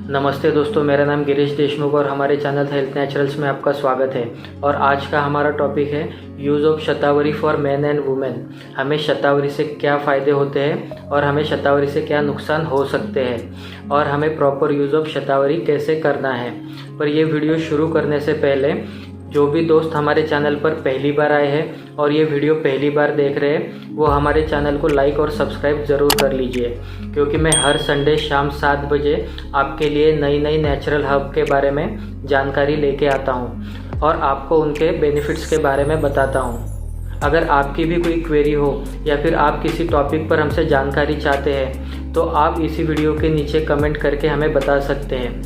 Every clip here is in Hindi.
नमस्ते दोस्तों, मेरा नाम गिरीश देशमुख और हमारे चैनल हेल्थ नेचुरल्स में आपका स्वागत है। और आज का हमारा टॉपिक है use of shatavari for man and women. हमें शतावरी से क्या फ़ायदे होते हैं और हमें शतावरी से क्या नुकसान हो सकते हैं और हमें प्रॉपर यूज़ ऑफ शतावरी कैसे करना है। पर ये वीडियो शुरू करने से पहले जो भी दोस्त हमारे चैनल पर पहली बार आए हैं और ये वीडियो पहली बार देख रहे हैं वो हमारे चैनल को लाइक और सब्सक्राइब ज़रूर कर लीजिए, क्योंकि मैं हर संडे शाम 7 बजे आपके लिए नई नेचुरल हर्ब के बारे में जानकारी लेके आता हूँ और आपको उनके बेनिफिट्स के बारे में बताता हूँ। अगर आपकी भी कोई क्वेरी हो या फिर आप किसी टॉपिक पर हमसे जानकारी चाहते हैं तो आप इसी वीडियो के नीचे कमेंट करके हमें बता सकते हैं,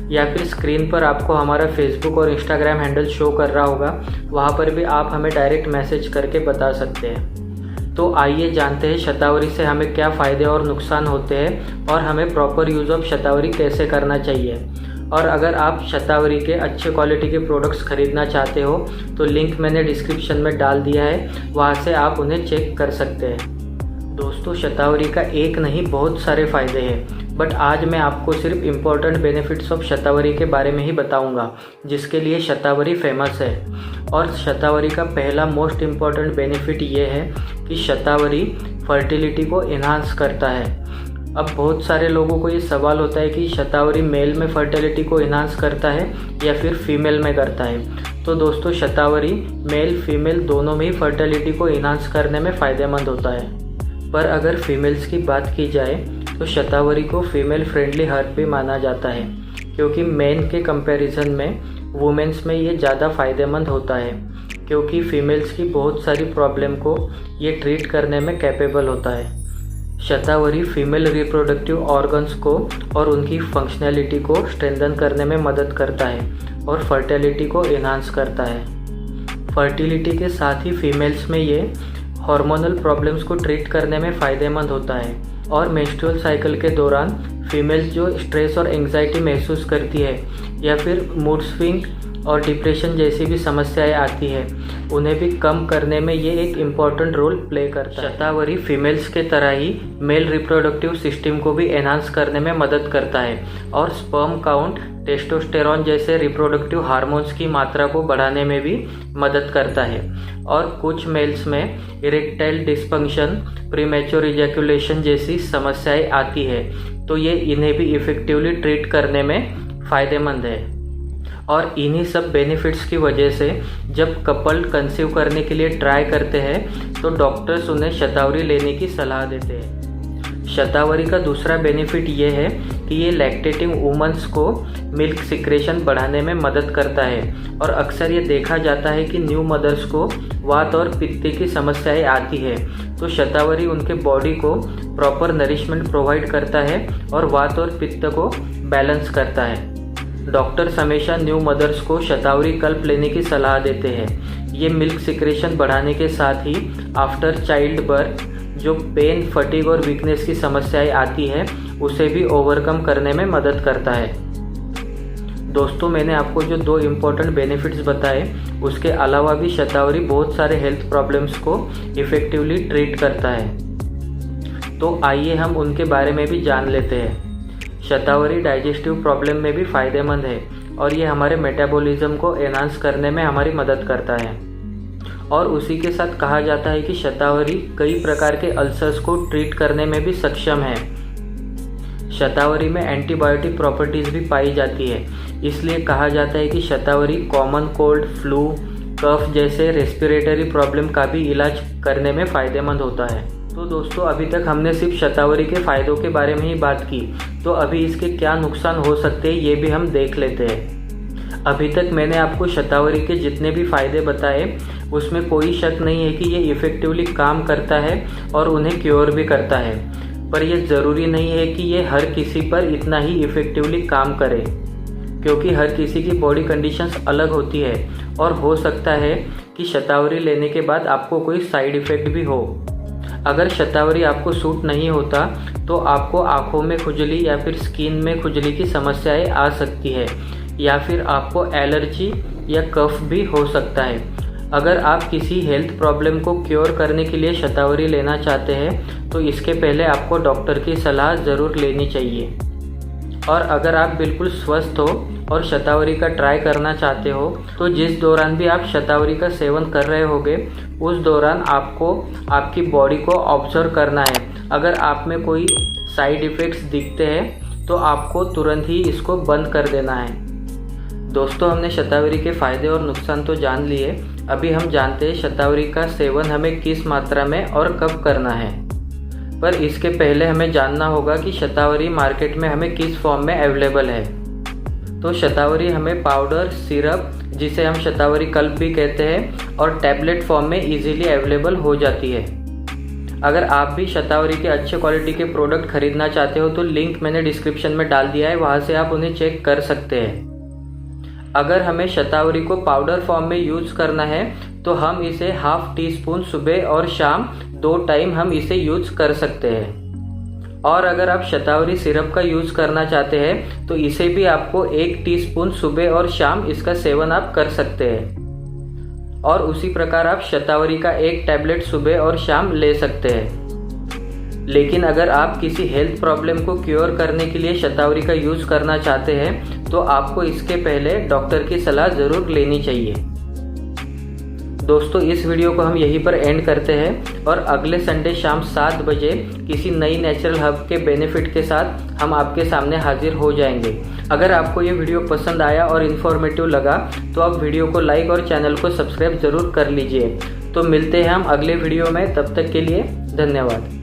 या फिर स्क्रीन पर आपको हमारा फेसबुक और इंस्टाग्राम हैंडल शो कर रहा होगा, वहाँ पर भी आप हमें डायरेक्ट मैसेज करके बता सकते हैं। तो आइए जानते हैं शतावरी से हमें क्या फ़ायदे और नुकसान होते हैं और हमें प्रॉपर यूज़ ऑफ शतावरी कैसे करना चाहिए। और अगर आप शतावरी के अच्छे क्वालिटी के प्रोडक्ट्स खरीदना चाहते हो तो लिंक मैंने डिस्क्रिप्शन में डाल दिया है, वहाँ से आप उन्हें चेक कर सकते हैं। दोस्तों, शतावरी का एक नहीं बहुत सारे फ़ायदे हैं, बट आज मैं आपको सिर्फ इम्पोर्टेंट बेनिफिट्स ऑफ शतावरी के बारे में ही बताऊंगा, जिसके लिए शतावरी फेमस है। और शतावरी का पहला मोस्ट इम्पॉर्टेंट बेनिफिट ये है कि शतावरी फर्टिलिटी को इन्हांस करता है। अब बहुत सारे लोगों को ये सवाल होता है कि शतावरी मेल में फर्टिलिटी को इन्हांस करता है या फिर फीमेल में करता है। तो दोस्तों, शतावरी मेल फीमेल दोनों में ही फर्टिलिटी को इन्हांस करने में फ़ायदेमंद होता है। पर अगर फीमेल्स की बात की जाए तो शतावरी को फीमेल फ्रेंडली हर्ब भी माना जाता है, क्योंकि मेन के कंपैरिजन में वुमेन्स में ये ज़्यादा फ़ायदेमंद होता है, क्योंकि फीमेल्स की बहुत सारी प्रॉब्लम को ये ट्रीट करने में कैपेबल होता है। शतावरी फीमेल रिप्रोडक्टिव ऑर्गन्स को और उनकी फंक्शनैलिटी को स्ट्रेंथन करने में मदद करता है और फर्टिलिटी को इन्हांस करता है। फर्टिलिटी के साथ ही फीमेल्स में ये हार्मोनल प्रॉब्लम्स को ट्रीट करने में फ़ायदेमंद होता है। और मेंस्ट्रुअल साइकिल के दौरान फीमेल्स जो स्ट्रेस और एंग्जाइटी महसूस करती है या फिर मूड स्विंग और डिप्रेशन जैसी भी समस्याएं आती है, उन्हें भी कम करने में ये एक इम्पॉर्टेंट रोल प्ले करता है। शतावरी फीमेल्स के तरह ही मेल रिप्रोडक्टिव सिस्टम को भी एनहांस करने में मदद करता है और स्पर्म काउंट, टेस्टोस्टेरॉन जैसे रिप्रोडक्टिव हार्मोन्स की मात्रा को बढ़ाने में भी मदद करता है। और कुछ मेल्स में इरेक्टाइल डिस्फंक्शन, प्रीमेच्योर इजैकुलेशन जैसी समस्याएं आती है, तो ये इन्हें भी इफ़ेक्टिवली ट्रीट करने में फ़ायदेमंद है। और इन्हीं सब बेनिफिट्स की वजह से जब कपल कंसीव करने के लिए ट्राई करते हैं तो डॉक्टर्स उन्हें शतावरी लेने की सलाह देते हैं। शतावरी का दूसरा बेनिफिट ये है कि ये लैक्टेटिंग वुमन्स को मिल्क सिक्रेशन बढ़ाने में मदद करता है। और अक्सर ये देखा जाता है कि न्यू मदर्स को वात और पित्त की समस्याएं आती है, तो शतावरी उनके बॉडी को प्रॉपर नरिशमेंट प्रोवाइड करता है और वात और पित्त को बैलेंस करता है। डॉक्टर्स हमेशा न्यू मदर्स को शतावरी कल्प लेने की सलाह देते हैं। ये मिल्क सिक्रेशन बढ़ाने के साथ ही आफ्टर चाइल्ड बर्थ जो पेन, फटीग और वीकनेस की समस्याएं आती है उसे भी ओवरकम करने में मदद करता है। दोस्तों, मैंने आपको जो 2 इम्पोर्टेंट बेनिफिट्स बताए, उसके अलावा भी शतावरी बहुत सारे हेल्थ प्रॉब्लम्स को इफ़ेक्टिवली ट्रीट करता है। तो आइए हम उनके बारे में भी जान लेते हैं। शतावरी डाइजेस्टिव प्रॉब्लम में भी फ़ायदेमंद है और ये हमारे मेटाबॉलिज्म को एनहांस करने में हमारी मदद करता है। और उसी के साथ कहा जाता है कि शतावरी कई प्रकार के अल्सर्स को ट्रीट करने में भी सक्षम है। शतावरी में एंटीबायोटिक प्रॉपर्टीज़ भी पाई जाती है, इसलिए कहा जाता है कि शतावरी कॉमन कोल्ड, फ्लू, कफ जैसे रेस्पिरेटरी प्रॉब्लम का भी इलाज करने में फ़ायदेमंद होता है। तो दोस्तों, अभी तक हमने सिर्फ शतावरी के फ़ायदों के बारे में ही बात की, तो अभी इसके क्या नुकसान हो सकते हैं ये भी हम देख लेते हैं। अभी तक मैंने आपको शतावरी के जितने भी फ़ायदे बताए उसमें कोई शक नहीं है कि ये इफ़ेक्टिवली काम करता है और उन्हें क्योर भी करता है। पर यह ज़रूरी नहीं है कि ये हर किसी पर इतना ही इफ़ेक्टिवली काम करे, क्योंकि हर किसी की बॉडी कंडीशंस अलग होती है और हो सकता है कि शतावरी लेने के बाद आपको कोई साइड इफ़ेक्ट भी हो। अगर शतावरी आपको सूट नहीं होता तो आपको आँखों में खुजली या फिर स्किन में खुजली की समस्याएं आ सकती है, या फिर आपको एलर्जी या कफ भी हो सकता है। अगर आप किसी हेल्थ प्रॉब्लम को क्योर करने के लिए शतावरी लेना चाहते हैं तो इसके पहले आपको डॉक्टर की सलाह ज़रूर लेनी चाहिए। और अगर आप बिल्कुल स्वस्थ हो और शतावरी का ट्राई करना चाहते हो तो जिस दौरान भी आप शतावरी का सेवन कर रहे होगे उस दौरान आपको आपकी बॉडी को ऑब्जर्व करना है। अगर आप में कोई साइड इफ़ेक्ट्स दिखते हैं तो आपको तुरंत ही इसको बंद कर देना है। दोस्तों, हमने शतावरी के फ़ायदे और नुकसान तो जान लिए। अभी हम जानते हैं शतावरी का सेवन हमें किस मात्रा में और कब करना है। पर इसके पहले हमें जानना होगा कि शतावरी मार्केट में हमें किस फॉर्म में अवेलेबल है। तो शतावरी हमें पाउडर, सिरप, जिसे हम शतावरी कल्प भी कहते हैं, और टैबलेट फॉर्म में इजीली अवेलेबल हो जाती है। अगर आप भी शतावरी के अच्छे क्वालिटी के प्रोडक्ट खरीदना चाहते हो तो लिंक मैंने डिस्क्रिप्शन में डाल दिया है, वहाँ से आप उन्हें चेक कर सकते हैं। अगर हमें शतावरी को पाउडर फॉर्म में यूज़ करना है तो हम इसे ½ टीस्पून सुबह और शाम 2 टाइम हम इसे यूज़ कर सकते हैं। और अगर आप शतावरी सिरप का यूज़ करना चाहते हैं तो इसे भी आपको 1 टीस्पून सुबह और शाम इसका सेवन आप कर सकते हैं। और उसी प्रकार आप शतावरी का 1 टैबलेट सुबह और शाम ले सकते हैं। लेकिन अगर आप किसी हेल्थ प्रॉब्लम को क्योर करने के लिए शतावरी का यूज़ करना चाहते हैं तो आपको इसके पहले डॉक्टर की सलाह ज़रूर लेनी चाहिए। दोस्तों, इस वीडियो को हम यहीं पर एंड करते हैं और अगले संडे शाम 7 बजे किसी नई नेचुरल हर्ब के बेनिफिट के साथ हम आपके सामने हाजिर हो जाएंगे। अगर आपको ये वीडियो पसंद आया और इन्फॉर्मेटिव लगा तो आप वीडियो को लाइक और चैनल को सब्सक्राइब ज़रूर कर लीजिए। तो मिलते हैं हम अगले वीडियो में, तब तक के लिए धन्यवाद।